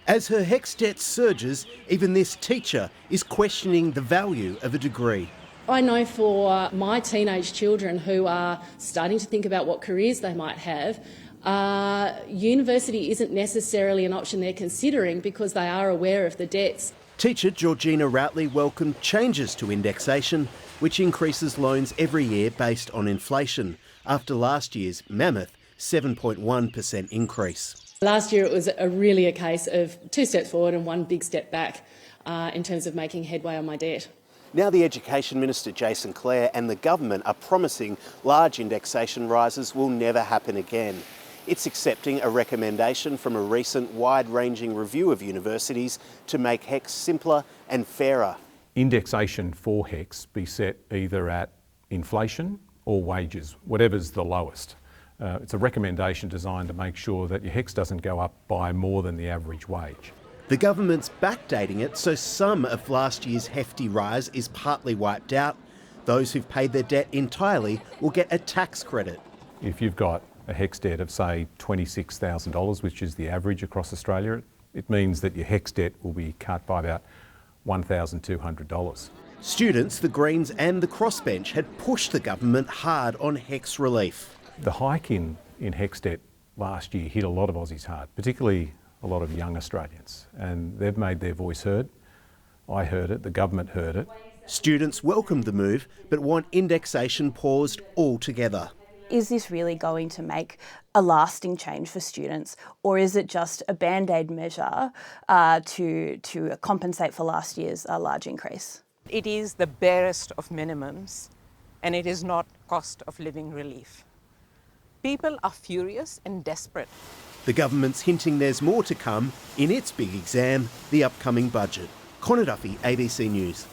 As her HECS debt surges, even this teacher is questioning the value of a degree. I know for my teenage children who are starting to think about what careers they might have, university isn't necessarily an option they're considering because they are aware of the debts. Teacher Georgina Routley welcomed changes to indexation, which increases loans every year based on inflation, after last year's mammoth 7.1% increase. Last year it was really a case of 2 steps forward and 1 big step back in terms of making headway on my debt. Now the Education Minister Jason Clare and the government are promising large indexation rises will never happen again. It's accepting a recommendation from a recent wide-ranging review of universities to make HECS simpler and fairer. Indexation for HECS be set either at inflation or wages, whatever's the lowest. It's a recommendation designed to make sure that your HECS doesn't go up by more than the average wage. The government's backdating it so some of last year's hefty rise is partly wiped out. Those who've paid their debt entirely will get a tax credit. If you've got a HECS debt of say $26,000, which is the average across Australia, it means that your HECS debt will be cut by about $1,200. Students, the Greens and the Crossbench had pushed the government hard on HECS relief. The hike in HECS debt last year hit a lot of Aussies hard, particularly a lot of young Australians, and they've made their voice heard. I heard it, the government heard it. Students welcomed the move but want indexation paused altogether. Is this really going to make a lasting change for students, or is it just a band-aid measure to compensate for last year's large increase? It is the barest of minimums, and it is not cost of living relief. People are furious and desperate. The government's hinting there's more to come in its big exam, the upcoming budget. Connor Duffy, ABC News.